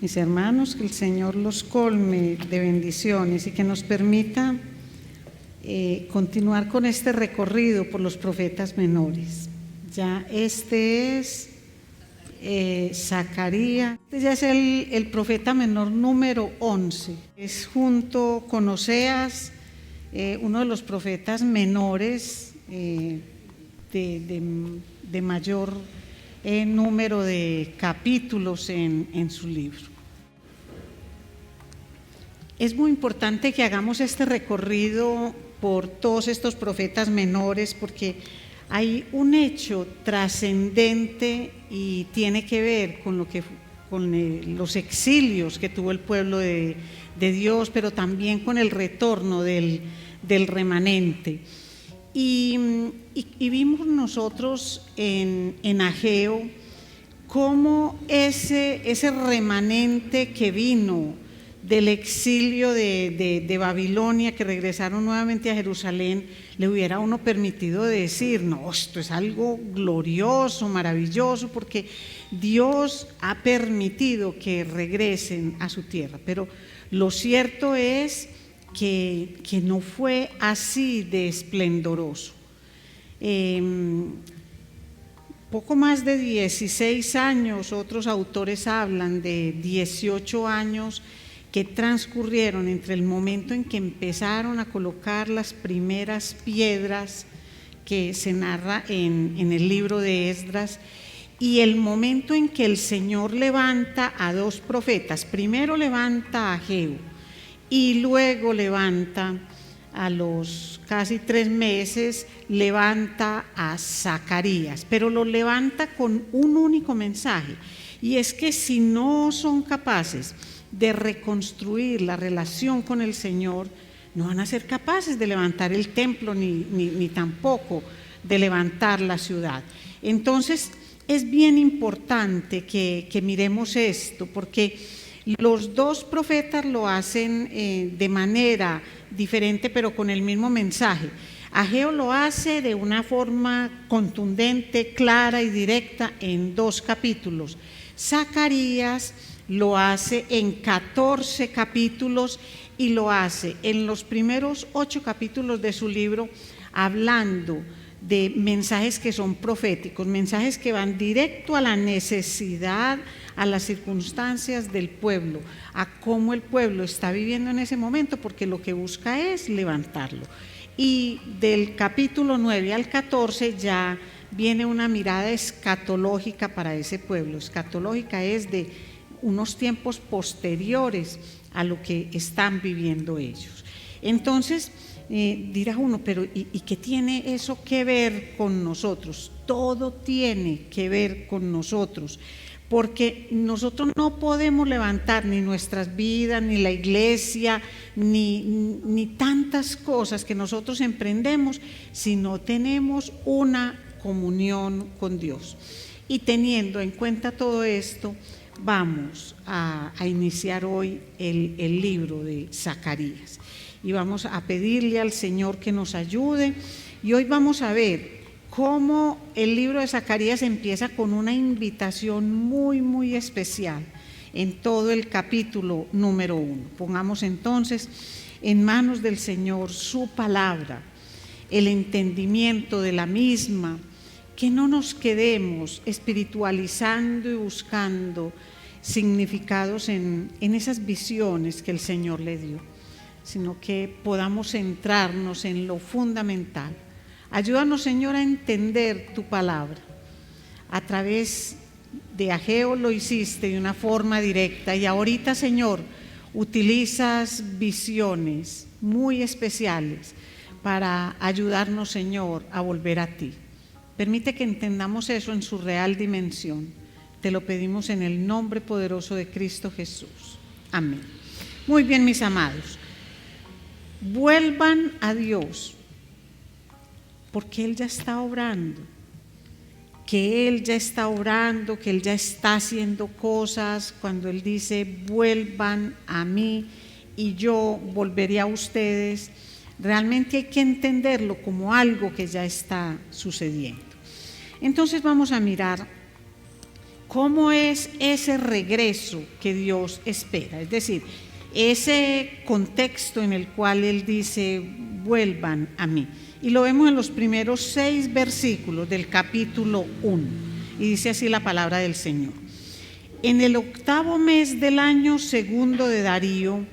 mis hermanos, que el Señor los colme de bendiciones y que nos permita continuar con este recorrido por los profetas menores. Ya este es Zacarías, este ya es el profeta menor número 11, es junto con Oseas uno de los profetas menores de mayor número de capítulos en su libro. Es muy importante que hagamos este recorrido por todos estos profetas menores porque hay un hecho trascendente y tiene que ver con los exilios que tuvo el pueblo de Dios, pero también con el retorno del remanente. Y vimos nosotros en Ageo cómo ese remanente que vino del exilio de Babilonia, que regresaron nuevamente a Jerusalén, le hubiera uno permitido decir, no, esto es algo glorioso, maravilloso, porque Dios ha permitido que regresen a su tierra. Pero lo cierto es que no fue así de esplendoroso. Poco más de 16 años, otros autores hablan de 18 años, que transcurrieron entre el momento en que empezaron a colocar las primeras piedras que se narra en el libro de Esdras y el momento en que el Señor levanta a dos profetas. Primero levanta a Ageo y luego levanta a los casi 3 meses, levanta a Zacarías, pero lo levanta con un único mensaje, y es que si no son capaces de reconstruir la relación con el Señor, no van a ser capaces de levantar el templo ni tampoco de levantar la ciudad. Entonces es bien importante que miremos esto, porque los dos profetas lo hacen de manera diferente, pero con el mismo mensaje. Ageo lo hace de una forma contundente, clara y directa en 2 capítulos. Zacarías lo hace en 14 capítulos y lo hace en los primeros 8 capítulos de su libro, hablando de mensajes que son proféticos, mensajes que van directo a la necesidad, a las circunstancias del pueblo, a cómo el pueblo está viviendo en ese momento, porque lo que busca es levantarlo. Y del capítulo 9 al 14 ya viene una mirada escatológica para ese pueblo. Escatológica es de unos tiempos posteriores a lo que están viviendo ellos. Entonces dirá uno, pero ¿y qué tiene eso que ver con nosotros? Todo tiene que ver con nosotros, porque nosotros no podemos levantar ni nuestras vidas, ni la iglesia, ni tantas cosas que nosotros emprendemos si no tenemos una comunión con Dios. Y teniendo en cuenta todo esto, vamos a iniciar hoy el libro de Zacarías y vamos a pedirle al Señor que nos ayude. Y hoy vamos a ver cómo el libro de Zacarías empieza con una invitación muy, muy especial en todo el capítulo número 1. Pongamos entonces en manos del Señor su palabra, el entendimiento de la misma, que no nos quedemos espiritualizando y buscando significados en esas visiones que el Señor le dio, sino que podamos centrarnos en lo fundamental. Ayúdanos, Señor, a entender tu palabra. A través de Ageo lo hiciste de una forma directa y ahorita, Señor, utilizas visiones muy especiales para ayudarnos, Señor, a volver a ti. Permite que entendamos eso en su real dimensión. Te lo pedimos en el nombre poderoso de Cristo Jesús. Amén. Muy bien, mis amados. Vuelvan a Dios, porque Él ya está obrando. Que Él ya está obrando, que Él ya está haciendo cosas. Cuando Él dice, vuelvan a mí y yo volveré a ustedes, realmente hay que entenderlo como algo que ya está sucediendo. Entonces vamos a mirar ¿Cómo es ese regreso que Dios espera? Es decir, ese contexto en el cual Él dice, vuelvan a mí. Y lo vemos en los primeros 6 versículos del capítulo 1. Y dice así la palabra del Señor. En el 8º mes del año segundo de Darío,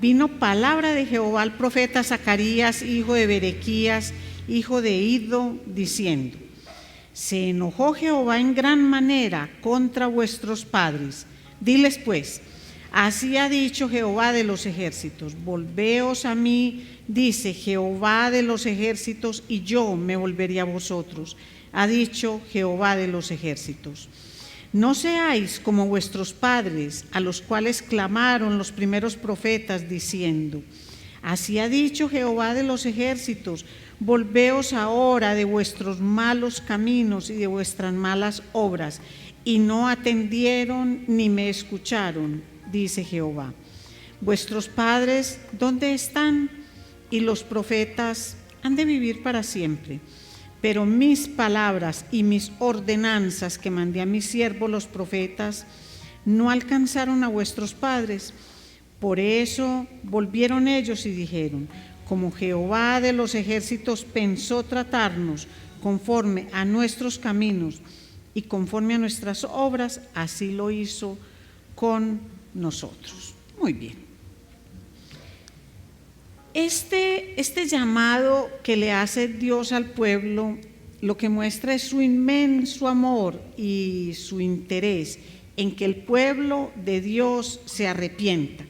vino palabra de Jehová al profeta Zacarías, hijo de Berequías, hijo de Iddo, diciendo: se enojó Jehová en gran manera contra vuestros padres. Diles pues, así ha dicho Jehová de los ejércitos: volveos a mí, dice Jehová de los ejércitos, y yo me volveré a vosotros, ha dicho Jehová de los ejércitos. No seáis como vuestros padres, a los cuales clamaron los primeros profetas, diciendo: así ha dicho Jehová de los ejércitos, volveos ahora de vuestros malos caminos y de vuestras malas obras. Y no atendieron ni me escucharon, dice Jehová. Vuestros padres, ¿dónde están? Y los profetas han de vivir para siempre. Pero mis palabras y mis ordenanzas que mandé a mis siervos los profetas no alcanzaron a vuestros padres. Por eso volvieron ellos y dijeron: como Jehová de los ejércitos pensó tratarnos conforme a nuestros caminos y conforme a nuestras obras, así lo hizo con nosotros. Muy bien. Este llamado que le hace Dios al pueblo, lo que muestra es su inmenso amor y su interés en que el pueblo de Dios se arrepienta.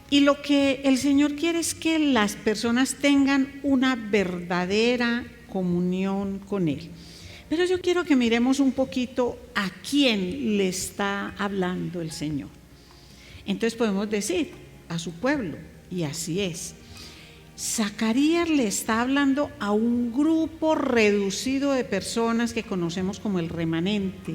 Y lo que el Señor quiere es que las personas tengan una verdadera comunión con Él. Pero yo quiero que miremos un poquito a quién le está hablando el Señor. Entonces podemos decir, a su pueblo, y así es. Zacarías le está hablando a un grupo reducido de personas que conocemos como el remanente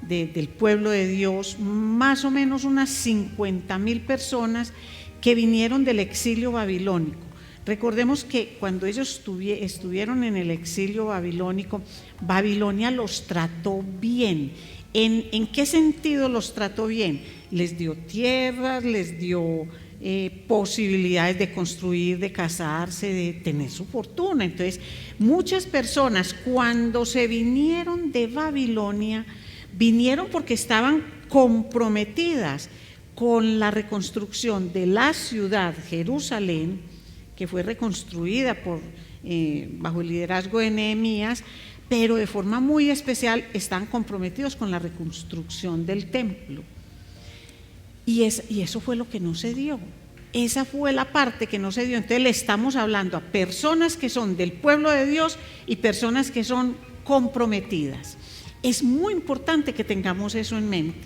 del pueblo de Dios, más o menos unas 50,000 personas que vinieron del exilio babilónico. Recordemos que cuando ellos estuvieron en el exilio babilónico, Babilonia los trató bien. ¿En qué sentido los trató bien? Les dio tierras, les dio posibilidades de construir, de casarse, de tener su fortuna. Entonces, muchas personas cuando se vinieron de Babilonia, vinieron porque estaban comprometidas con la reconstrucción de la ciudad Jerusalén, que fue reconstruida bajo el liderazgo de Nehemías, pero de forma muy especial están comprometidos con la reconstrucción del templo. Y eso fue lo que no se dio. Esa fue la parte que no se dio. Entonces le estamos hablando a personas que son del pueblo de Dios y personas que son comprometidas. Es muy importante que tengamos eso en mente,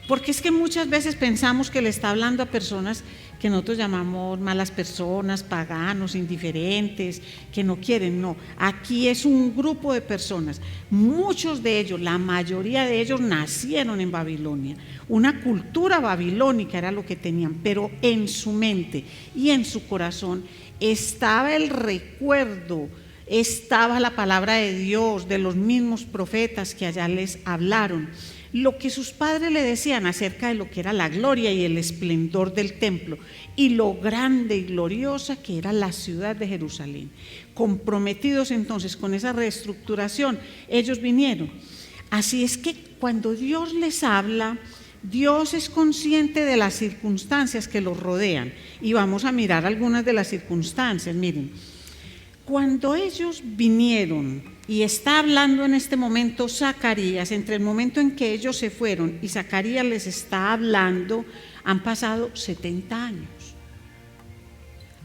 porque es que muchas veces pensamos que le está hablando a personas que nosotros llamamos malas personas, paganos, indiferentes, que no quieren. No, aquí es un grupo de personas, muchos de ellos, la mayoría de ellos nacieron en Babilonia, una cultura babilónica era lo que tenían, pero en su mente y en su corazón estaba el recuerdo, estaba la palabra de Dios, de los mismos profetas que allá les hablaron, lo que sus padres le decían acerca de lo que era la gloria y el esplendor del templo y lo grande y gloriosa que era la ciudad de Jerusalén. Comprometidos entonces con esa reestructuración, ellos vinieron. Así es que cuando Dios les habla, Dios es consciente de las circunstancias que los rodean, y vamos a mirar algunas de las circunstancias. Miren, cuando ellos vinieron, y está hablando en este momento Zacarías, entre el momento en que ellos se fueron y Zacarías les está hablando, han pasado 70 años.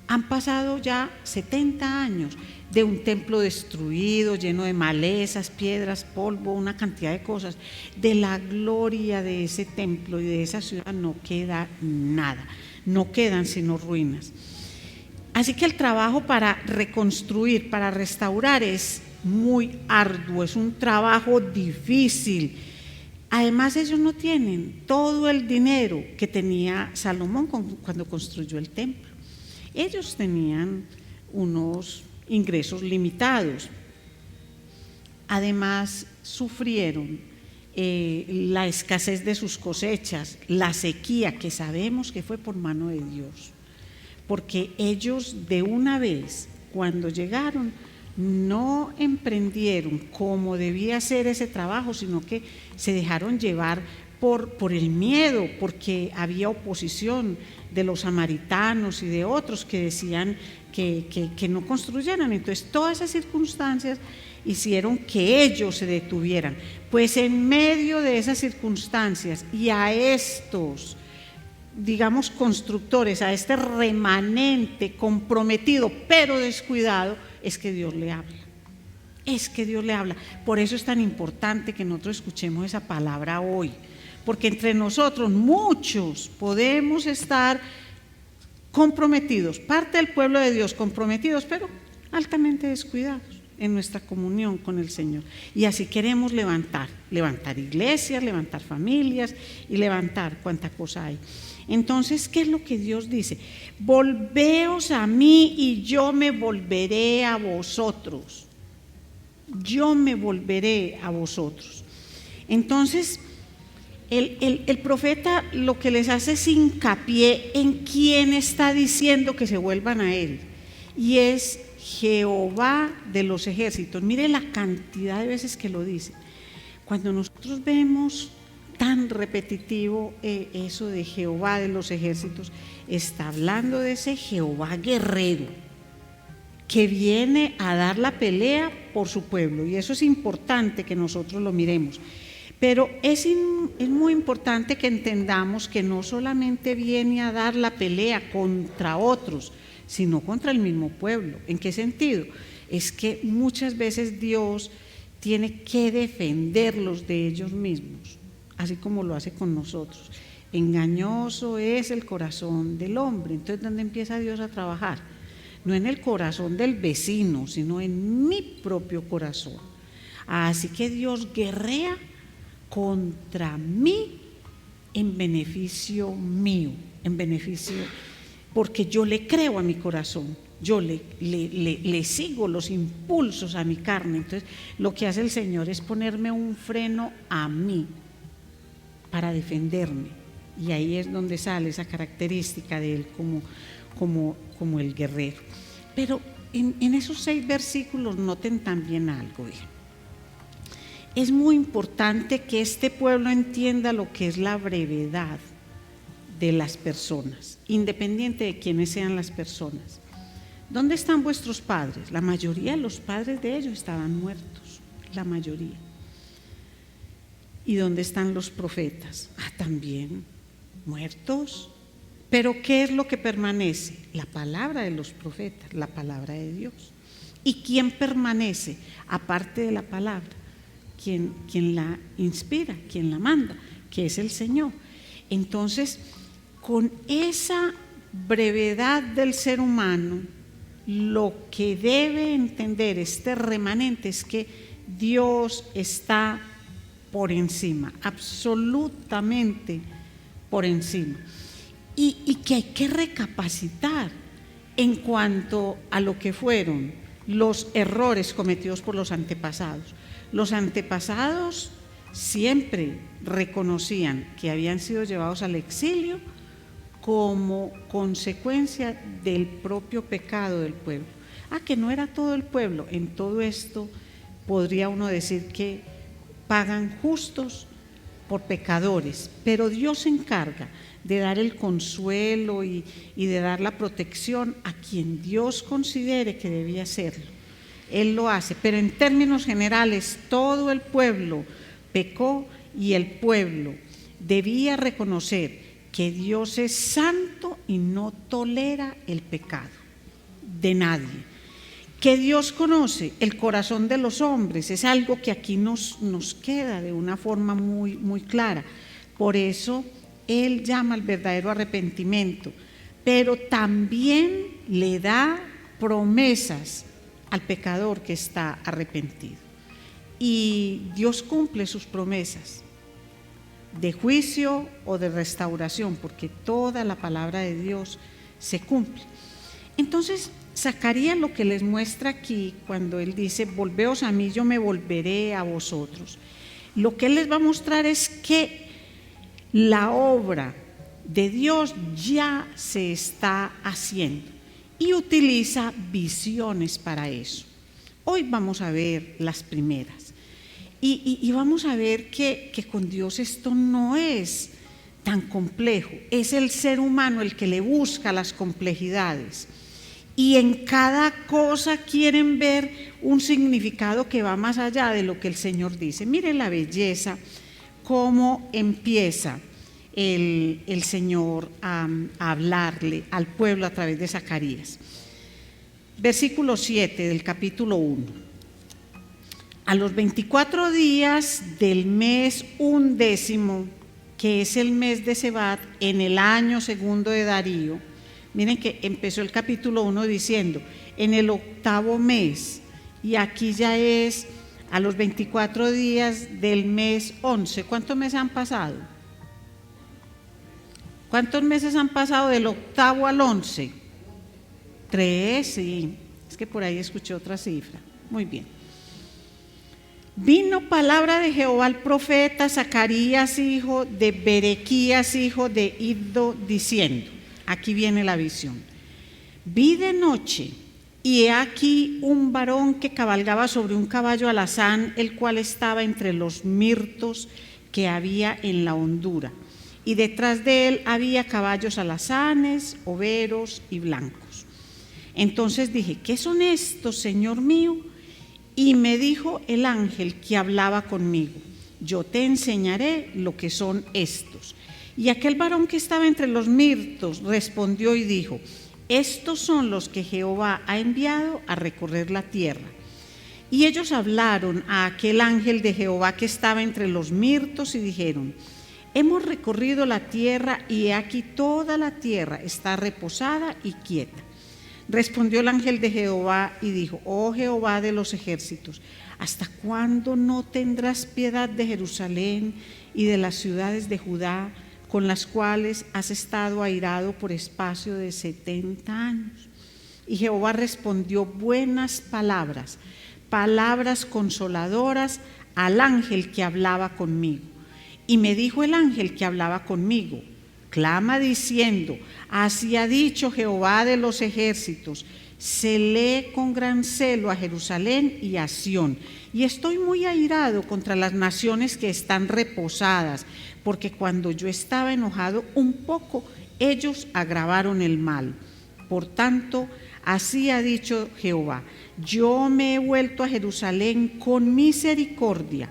Han pasado ya 70 años de un templo destruido, lleno de malezas, piedras, polvo, una cantidad de cosas. De la gloria de ese templo y de esa ciudad no queda nada, no quedan sino ruinas. Así que el trabajo para reconstruir, para restaurar es muy arduo, es un trabajo difícil. Además, ellos no tienen todo el dinero que tenía Salomón cuando construyó el templo. Ellos tenían unos ingresos limitados. Además, sufrieron la escasez de sus cosechas, la sequía, que sabemos que fue por mano de Dios, porque ellos de una vez, cuando llegaron, no emprendieron como debía ser ese trabajo, sino que se dejaron llevar por el miedo, porque había oposición de los samaritanos y de otros que decían que no construyeran. Entonces todas esas circunstancias hicieron que ellos se detuvieran. Pues en medio de esas circunstancias y a estos, digamos, constructores, a este remanente comprometido pero descuidado, es que Dios le habla. Es que Dios le habla. Por eso es tan importante que nosotros escuchemos esa palabra hoy, porque entre nosotros muchos podemos estar comprometidos, parte del pueblo de Dios comprometidos, pero altamente descuidados en nuestra comunión con el Señor. Y así queremos levantar iglesias, levantar familias y levantar cuanta cosa hay. Entonces, ¿qué es lo que Dios dice? Volveos a mí y yo me volveré a vosotros. Yo me volveré a vosotros. Entonces, el profeta lo que les hace es hincapié en quién está diciendo que se vuelvan a él, y es Jehová de los ejércitos. Mire la cantidad de veces que lo dice. Cuando nosotros vemos tan repetitivo eso de Jehová de los ejércitos, está hablando de ese Jehová guerrero que viene a dar la pelea por su pueblo, y eso es importante que nosotros lo miremos. Pero es muy importante que entendamos que no solamente viene a dar la pelea contra otros, sino contra el mismo pueblo. ¿En qué sentido? Es que muchas veces Dios tiene que defenderlos de ellos mismos, así como lo hace con nosotros. Engañoso es el corazón del hombre. Entonces, ¿dónde empieza Dios a trabajar? No en el corazón del vecino, sino en mi propio corazón. Así que Dios guerrea contra mí en beneficio mío, en beneficio, porque yo le creo a mi corazón, yo le sigo los impulsos a mi carne. Entonces lo que hace el Señor es ponerme un freno a mí para defenderme, y ahí es donde sale esa característica de Él como el guerrero. Pero en esos 6 versículos noten también algo. Es muy importante que este pueblo entienda lo que es la brevedad de las personas, independiente de quiénes sean las personas. ¿Dónde están vuestros padres? La mayoría de los padres de ellos estaban muertos, la mayoría. ¿Y dónde están los profetas? También muertos. Pero ¿qué es lo que permanece? La palabra de los profetas, la palabra de Dios. ¿Y quién permanece? Aparte de la palabra, quien la inspira, quien la manda, que es el Señor. Entonces, con esa brevedad del ser humano, lo que debe entender este remanente es que Dios está por encima, absolutamente por encima, y que hay que recapacitar en cuanto a lo que fueron los errores cometidos por los antepasados. Los antepasados siempre reconocían que habían sido llevados al exilio como consecuencia del propio pecado del pueblo. Que no era todo el pueblo. En todo esto podría uno decir que pagan justos por pecadores, pero Dios se encarga de dar el consuelo y de dar la protección a quien Dios considere que debía hacerlo. Él lo hace, pero en términos generales todo el pueblo pecó, y el pueblo debía reconocer que Dios es santo y no tolera el pecado de nadie. Que Dios conoce el corazón de los hombres es algo que aquí nos queda de una forma muy, muy clara. Por eso Él llama al verdadero arrepentimiento, pero también le da promesas al pecador que está arrepentido. Y Dios cumple sus promesas de juicio o de restauración, porque toda la palabra de Dios se cumple. Entonces, Zacarías lo que les muestra aquí, cuando él dice, volveos a mí, yo me volveré a vosotros, Lo que él les va a mostrar es que la obra de Dios ya se está haciendo y utiliza visiones para eso. Hoy vamos a ver las primeras y vamos a ver que con Dios esto no es tan complejo, es el ser humano el que le busca las complejidades y en cada cosa quieren ver un significado que va más allá de lo que el Señor dice. Miren la belleza, cómo empieza el Señor a hablarle al pueblo a través de Zacarías. Versículo 7 del capítulo 1. A los 24 días del mes 11, que es el mes de Sebat, en el año segundo de Darío, miren que empezó el capítulo 1 diciendo, en el 8º mes, y aquí ya es a los 24 días del mes 11. ¿Cuántos meses han pasado? ¿Cuántos meses han pasado del 8º al 11? 3, sí. Es que por ahí escuché otra cifra. Muy bien. Vino palabra de Jehová al profeta Zacarías, hijo de Berequías, hijo de Iddo, diciendo, aquí viene la visión. Vi de noche, y he aquí un varón que cabalgaba sobre un caballo alazán, el cual estaba entre los mirtos que había en la hondura. Y detrás de él había caballos alazanes, overos y blancos. Entonces dije, ¿qué son estos, Señor mío? Y me dijo el ángel que hablaba conmigo, yo te enseñaré lo que son estos. Y aquel varón que estaba entre los mirtos respondió y dijo, estos son los que Jehová ha enviado a recorrer la tierra. Y ellos hablaron a aquel ángel de Jehová que estaba entre los mirtos y dijeron, hemos recorrido la tierra y he aquí toda la tierra está reposada y quieta. Respondió el ángel de Jehová y dijo, oh Jehová de los ejércitos, ¿hasta cuándo no tendrás piedad de Jerusalén y de las ciudades de Judá, con las cuales has estado airado por espacio de 70 años? Y Jehová respondió buenas palabras, palabras consoladoras al ángel que hablaba conmigo. Y me dijo el ángel que hablaba conmigo, clama diciendo, así ha dicho Jehová de los ejércitos, celé con gran celo a Jerusalén y a Sión, y estoy muy airado contra las naciones que están reposadas, porque cuando yo estaba enojado un poco, ellos agravaron el mal. Por tanto, así ha dicho Jehová, yo me he vuelto a Jerusalén con misericordia.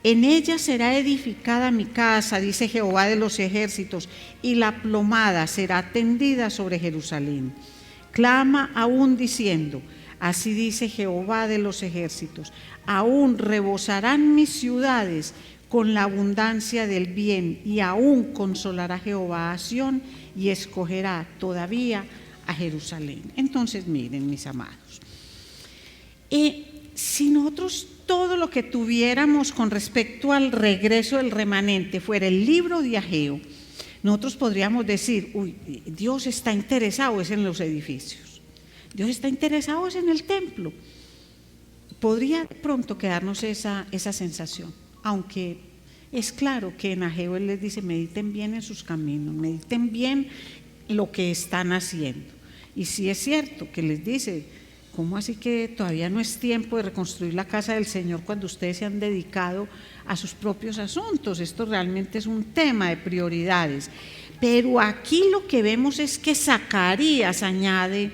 En ella será edificada mi casa, dice Jehová de los ejércitos, y la plomada será tendida sobre Jerusalén. Clama aún diciendo, así dice Jehová de los ejércitos, aún rebosarán mis ciudades con la abundancia del bien, y aún consolará Jehová a Sión y escogerá todavía a Jerusalén. Entonces miren, mis amados, si nosotros todo lo que tuviéramos con respecto al regreso del remanente fuera el libro de Ageo, nosotros podríamos decir, uy, Dios está interesado es en los edificios, Dios está interesado es en el templo. Podría de pronto quedarnos esa sensación, aunque es claro que en Ageo Él les dice, mediten bien en sus caminos, mediten bien lo que están haciendo. Y sí es cierto que les dice, ¿cómo así que todavía no es tiempo de reconstruir la casa del Señor cuando ustedes se han dedicado a sus propios asuntos? Esto realmente es un tema de prioridades. Pero aquí lo que vemos es que Zacarías añade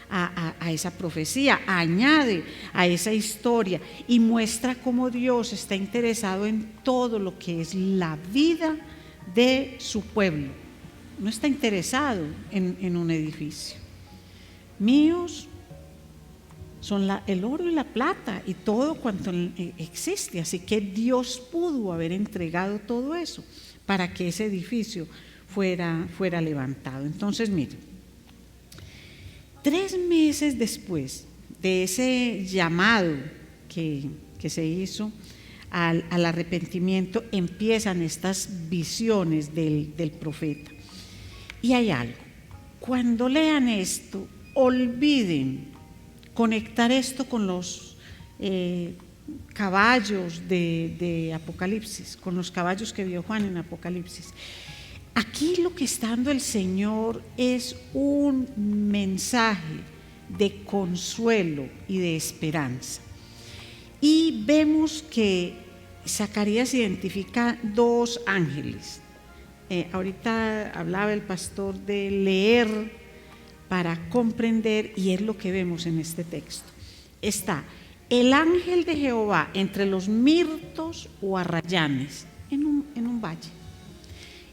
a esa profecía, añade a esa historia y muestra cómo Dios está interesado en todo lo que es la vida de su pueblo. No está interesado en un edificio. Míos son el oro y la plata y todo cuanto existe, así que Dios pudo haber entregado todo eso para que ese edificio fuera levantado. Entonces miren, 3 meses después de ese llamado que se hizo al arrepentimiento, empiezan estas visiones del profeta. Y hay algo, cuando lean esto, olviden conectar esto con los caballos de Apocalipsis, con los caballos que vio Juan en Apocalipsis. Aquí lo que está dando el Señor es un mensaje de consuelo y de esperanza. Y vemos que Zacarías identifica dos ángeles. Ahorita hablaba el pastor de leer para comprender, y es lo que vemos en este texto. Está el ángel de Jehová entre los mirtos o arrayanes, en un valle.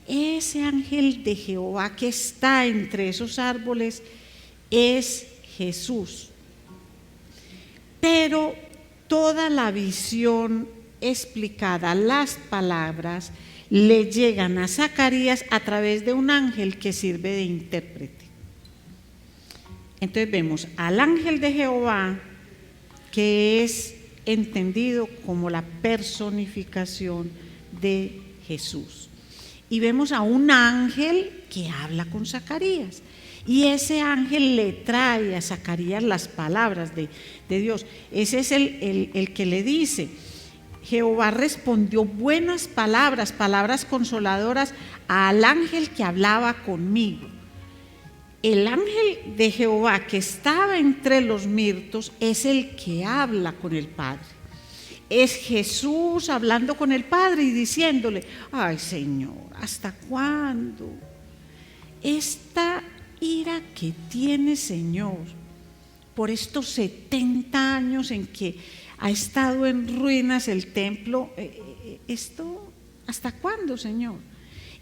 Ese ángel de Jehová que está entre esos árboles es Jesús. Pero toda la visión explicada, las palabras, le llegan a Zacarías a través de un ángel que sirve de intérprete. Entonces vemos al ángel de Jehová, que es entendido como la personificación de Jesús. Y vemos a un ángel que habla con Zacarías. Y ese ángel le trae a Zacarías las palabras de Dios. Ese es el que le dice: Jehová respondió buenas palabras, palabras consoladoras al ángel que hablaba conmigo. El ángel de Jehová que estaba entre los mirtos es el que habla con el Padre. Es Jesús hablando con el Padre y diciéndole: ay Señor, ¿hasta cuándo? Esta ira que tiene, Señor, por estos 70 años en que ha estado en ruinas el templo, esto, ¿hasta cuándo, Señor?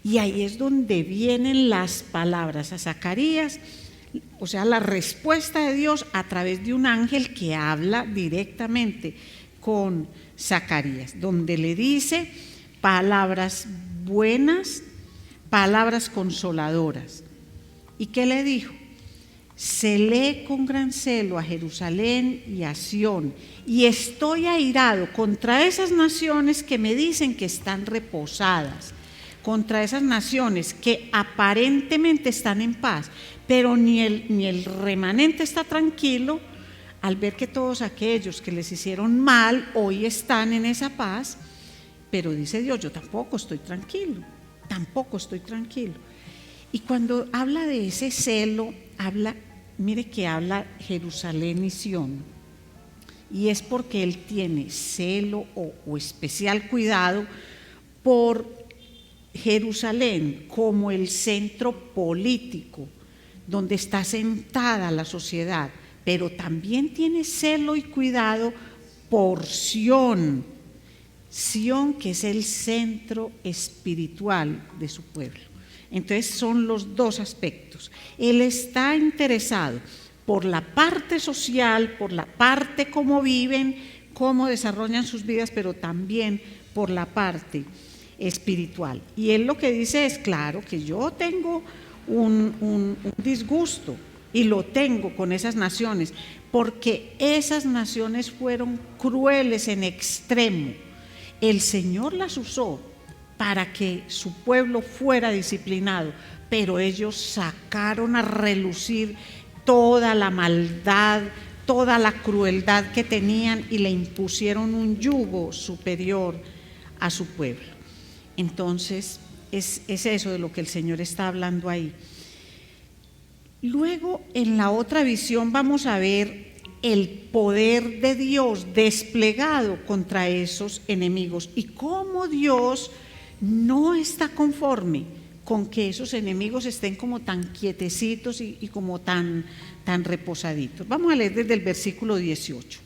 Y ahí es donde vienen las palabras a Zacarías, o sea, la respuesta de Dios a través de un ángel que habla directamente con Zacarías, donde le dice palabras buenas, palabras consoladoras. ¿Y qué le dijo? Celé con gran celo a Jerusalén y a Sión, y estoy airado contra esas naciones que me dicen que están reposadas, contra esas naciones que aparentemente están en paz, pero ni el remanente está tranquilo al ver que todos aquellos que les hicieron mal hoy están en esa paz. Pero dice Dios: yo tampoco estoy tranquilo, tampoco estoy tranquilo. Y cuando habla de ese celo, mire que habla Jerusalén y Sión, y es porque Él tiene celo o especial cuidado por Jerusalén como el centro político donde está sentada la sociedad, pero también tiene celo y cuidado por Sión, que es el centro espiritual de su pueblo. Entonces son los dos aspectos. Él está interesado por la parte social, por la parte cómo viven, cómo desarrollan sus vidas, pero también por la parte espiritual. Y él lo que dice es: claro que yo tengo un disgusto, y lo tengo con esas naciones, porque esas naciones fueron crueles en extremo. El Señor las usó para que su pueblo fuera disciplinado, pero ellos sacaron a relucir toda la maldad, toda la crueldad que tenían, y le impusieron un yugo superior a su pueblo. Entonces es eso de lo que el Señor está hablando ahí. Luego, en la otra visión, vamos a ver el poder de Dios desplegado contra esos enemigos, y cómo Dios no está conforme con que esos enemigos estén como tan quietecitos y como tan reposaditos. Vamos a leer desde el versículo 18.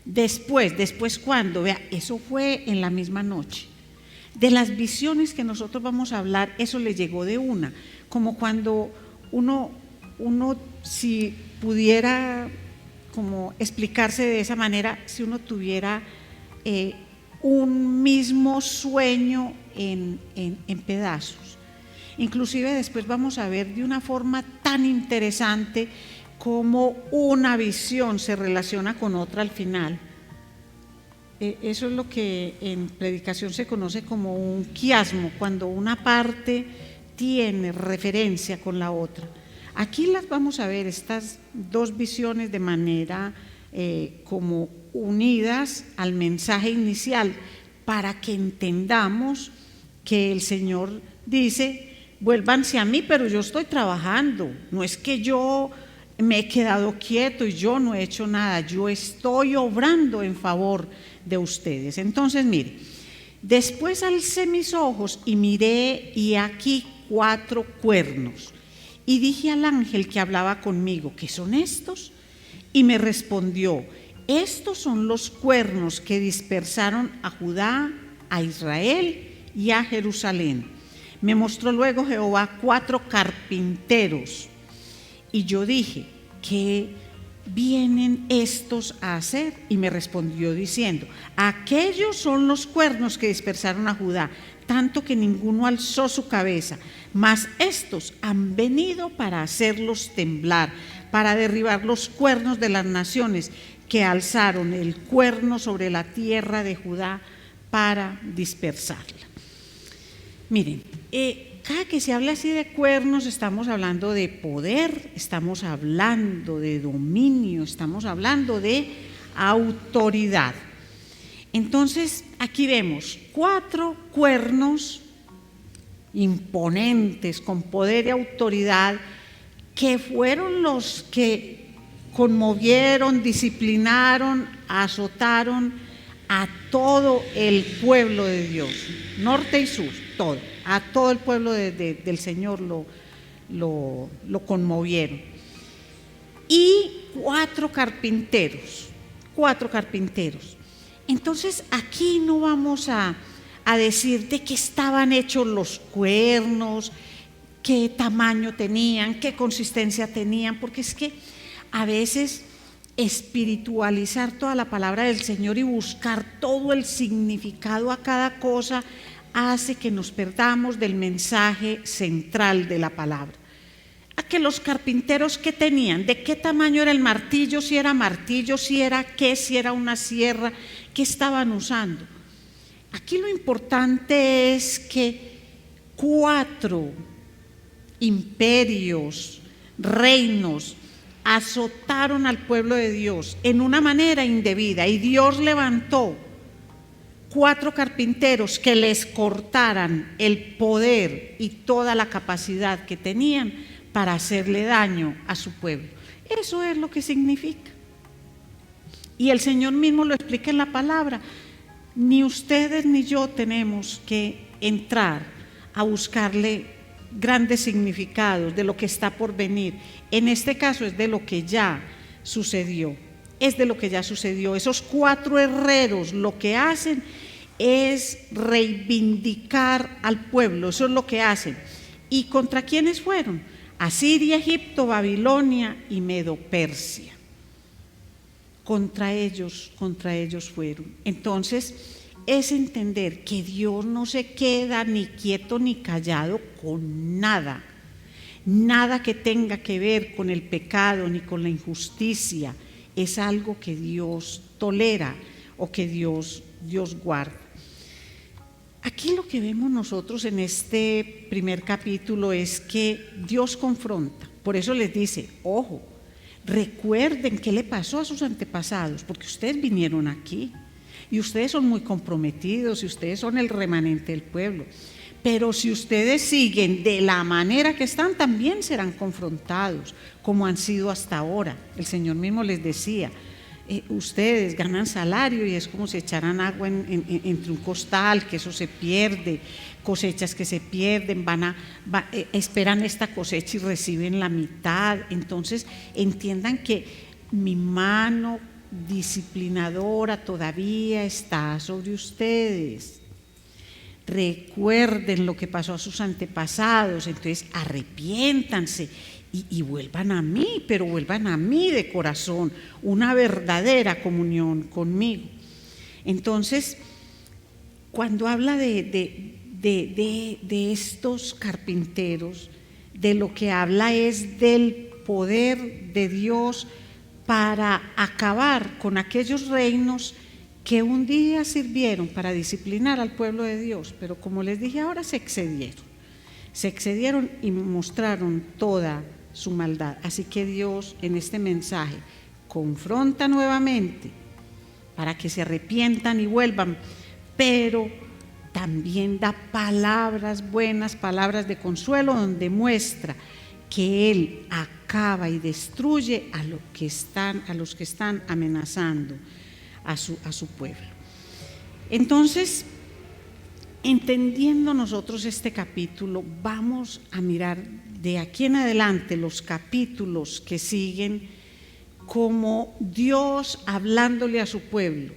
Después cuando, vea, eso fue en la misma noche. De las visiones que nosotros vamos a hablar, eso le llegó de una, como cuando uno si pudiera como explicarse de esa manera, si uno tuviera un mismo sueño en pedazos. Inclusive después vamos a ver de una forma tan interesante cómo una visión se relaciona con otra al final. Eso es lo que en predicación se conoce como un quiasmo, cuando una parte tiene referencia con la otra. Aquí las vamos a ver, estas dos visiones, de manera como unidas al mensaje inicial, para que entendamos que el Señor dice: vuélvanse a mí, pero yo estoy trabajando, no es que yo me he quedado quieto y yo no he hecho nada, yo estoy obrando en favor de ustedes. Entonces, mire, después alcé mis ojos y miré, y aquí 4 cuernos, y dije al ángel que hablaba conmigo: ¿qué son estos? Y me respondió: estos son los cuernos que dispersaron a Judá, a Israel y a Jerusalén. Me mostró luego Jehová 4 carpinteros, y yo dije: ¿qué vienen estos a hacer? Y me respondió diciendo: aquellos son los cuernos que dispersaron a Judá, tanto que ninguno alzó su cabeza, mas estos han venido para hacerlos temblar, para derribar los cuernos de las naciones que alzaron el cuerno sobre la tierra de Judá para dispersarla. Miren, cada que se habla así de cuernos, estamos hablando de poder, estamos hablando de dominio, estamos hablando de autoridad. Entonces, aquí vemos 4 cuernos imponentes, con poder y autoridad, que fueron los que conmovieron, disciplinaron, azotaron a todo el pueblo de Dios, norte y sur, todo, a todo el pueblo del Señor lo conmovieron. Y 4 carpinteros. Entonces, aquí no vamos a decir de qué estaban hechos los cuernos, qué tamaño tenían, qué consistencia tenían, porque es que a veces espiritualizar toda la palabra del Señor y buscar todo el significado a cada cosa hace que nos perdamos del mensaje central de la palabra. A que los carpinteros, ¿qué tenían? ¿De qué tamaño era el martillo? Si era martillo, si era qué, si era una sierra, ¿qué estaban usando? Aquí lo importante es que 4 imperios, reinos, azotaron al pueblo de Dios en una manera indebida, y Dios levantó 4 carpinteros que les cortaran el poder y toda la capacidad que tenían para hacerle daño a su pueblo. Eso es lo que significa. Y el Señor mismo lo explica en la palabra. Ni ustedes ni yo tenemos que entrar a buscarle grandes significados de lo que está por venir. En este caso es de lo que ya sucedió. Esos 4 herreros lo que hacen es reivindicar al pueblo, eso es lo que hacen. ¿Y contra quiénes fueron? Asiria, Egipto, Babilonia y Medo-Persia. Contra ellos fueron. Entonces, es entender que Dios no se queda ni quieto ni callado con nada que tenga que ver con el pecado ni con la injusticia. Es algo que Dios tolera o que Dios guarda. Aquí lo que vemos nosotros en este primer capítulo es que Dios confronta. Por eso les dice: ojo, recuerden qué le pasó a sus antepasados, porque ustedes vinieron aquí y ustedes son muy comprometidos y ustedes son el remanente del pueblo. Pero si ustedes siguen de la manera que están, también serán confrontados, como han sido hasta ahora. El Señor mismo les decía: ustedes ganan salario y es como si echaran agua entre un costal, que eso se pierde, cosechas que se pierden, esperan esta cosecha y reciben la mitad. Entonces entiendan que mi mano disciplinadora todavía está sobre ustedes. Recuerden lo que pasó a sus antepasados, entonces arrepiéntanse y vuelvan a mí, pero vuelvan a mí de corazón, una verdadera comunión conmigo. Entonces, cuando habla de estos carpinteros, de lo que habla es del poder de Dios para acabar con aquellos reinos que un día sirvieron para disciplinar al pueblo de Dios, pero como les dije ahora, se excedieron y mostraron toda su maldad. Así que Dios en este mensaje confronta nuevamente para que se arrepientan y vuelvan, pero también da palabras buenas, palabras de consuelo, donde muestra que Él acaba y destruye a los que están amenazando a su pueblo. Entonces, entendiendo nosotros este capítulo, vamos a mirar de aquí en adelante los capítulos que siguen como Dios hablándole a su pueblo,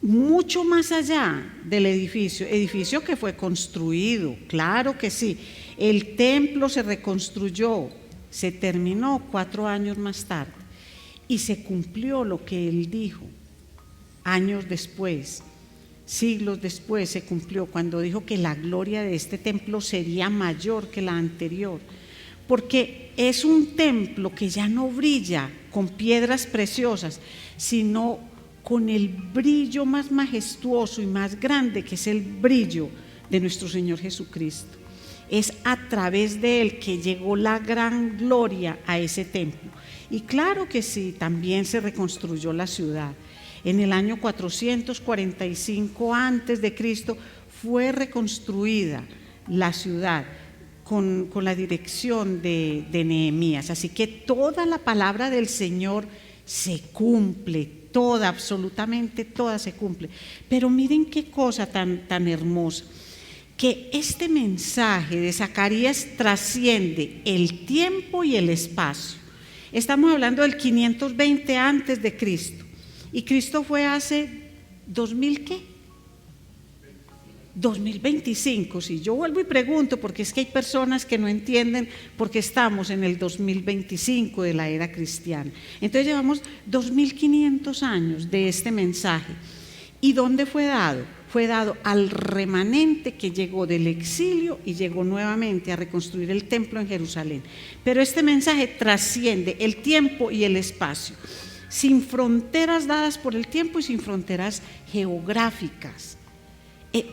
mucho más allá del edificio que fue construido, claro que sí. El templo se reconstruyó, se terminó 4 años más tarde y se cumplió lo que Él dijo. Años después, siglos después, se cumplió cuando dijo que la gloria de este templo sería mayor que la anterior, porque es un templo que ya no brilla con piedras preciosas, sino con el brillo más majestuoso y más grande, que es el brillo de nuestro Señor Jesucristo. Es a través de Él que llegó la gran gloria a ese templo. Y claro que sí, también se reconstruyó la ciudad. En el año 445 antes de Cristo fue reconstruida la ciudad con la dirección de Nehemías. Así que toda la palabra del Señor se cumple, toda, absolutamente toda se cumple. Pero miren qué cosa tan hermosa, que este mensaje de Zacarías trasciende el tiempo y el espacio. Estamos hablando del 520 antes de Cristo. Y Cristo fue hace 2000, ¿qué? 2025, si yo vuelvo y pregunto, porque es que hay personas que no entienden por qué estamos en el 2025 de la era cristiana. Entonces llevamos 2500 años de este mensaje. ¿Y dónde fue dado? Fue dado al remanente que llegó del exilio y llegó nuevamente a reconstruir el templo en Jerusalén. Pero este mensaje trasciende el tiempo y el espacio, sin fronteras dadas por el tiempo y sin fronteras geográficas.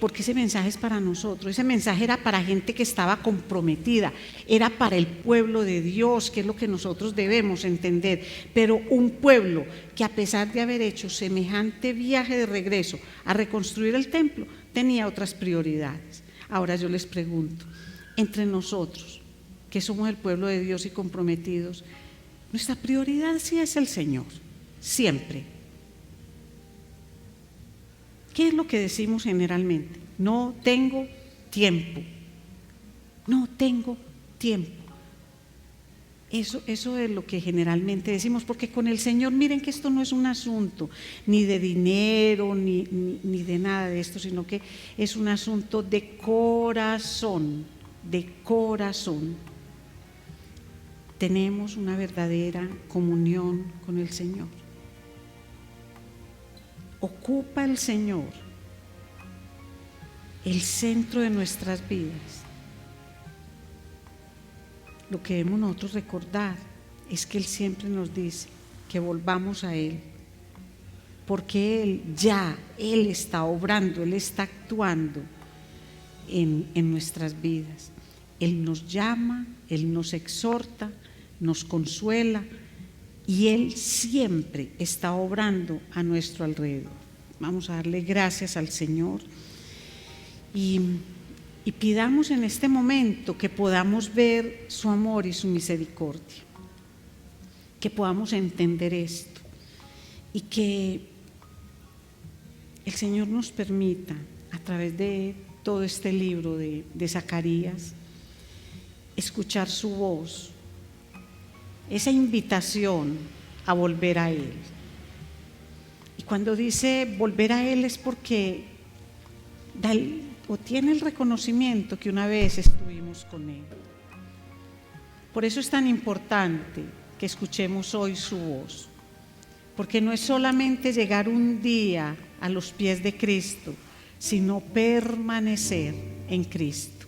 Porque ese mensaje es para nosotros, ese mensaje era para gente que estaba comprometida, era para el pueblo de Dios, que es lo que nosotros debemos entender, pero un pueblo que a pesar de haber hecho semejante viaje de regreso a reconstruir el templo, tenía otras prioridades. Ahora yo les pregunto, entre nosotros, que somos el pueblo de Dios y comprometidos, nuestra prioridad sí es el Señor, siempre. ¿Qué es lo que decimos generalmente? No tengo tiempo. No tengo tiempo. Eso es lo que generalmente decimos, porque con el Señor, miren que esto no es un asunto ni de dinero, ni de nada de esto, sino que es un asunto de corazón, de corazón. Tenemos una verdadera comunión con el Señor. Ocupa el Señor el centro de nuestras vidas. Lo que debemos nosotros recordar es que Él siempre nos dice que volvamos a Él, porque Él está obrando, Él está actuando en nuestras vidas. Él nos llama, Él nos exhorta, nos consuela, y Él siempre está obrando a nuestro alrededor. Vamos a darle gracias al Señor y pidamos en este momento que podamos ver su amor y su misericordia, que podamos entender esto y que el Señor nos permita, a través de todo este libro de Zacarías, escuchar su voz, esa invitación a volver a Él. Y cuando dice volver a Él es porque tiene el reconocimiento que una vez estuvimos con Él. Por eso es tan importante que escuchemos hoy su voz, porque no es solamente llegar un día a los pies de Cristo, sino permanecer en Cristo,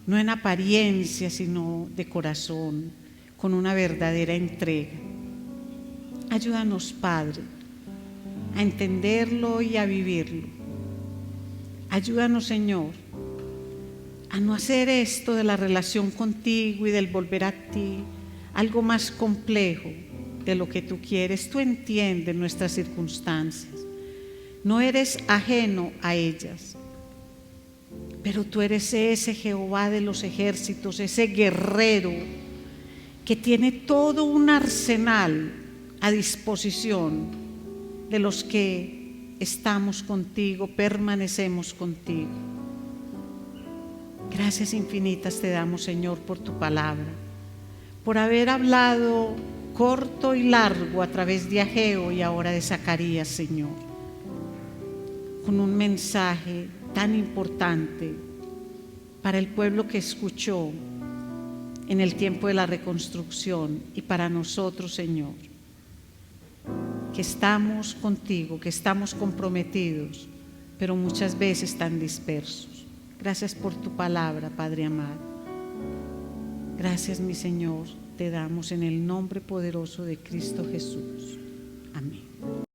no en apariencia, sino de corazón, con una verdadera entrega. Ayúdanos, Padre, a entenderlo y a vivirlo. Ayúdanos, Señor, a no hacer esto de la relación contigo y del volver a ti algo más complejo, de lo que tú quieres. Tú entiendes nuestras circunstancias. No eres ajeno a ellas. Pero tú eres ese Jehová de los ejércitos, ese guerrero que tiene todo un arsenal a disposición de los que estamos contigo, permanecemos contigo. Gracias infinitas te damos, Señor, por tu palabra, por haber hablado corto y largo a través de Ageo y ahora de Zacarías, Señor, con un mensaje tan importante para el pueblo que escuchó en el tiempo de la reconstrucción y para nosotros, Señor, que estamos contigo, que estamos comprometidos, pero muchas veces tan dispersos. Gracias por tu palabra, Padre amado. Gracias, mi Señor, te damos en el nombre poderoso de Cristo Jesús. Amén.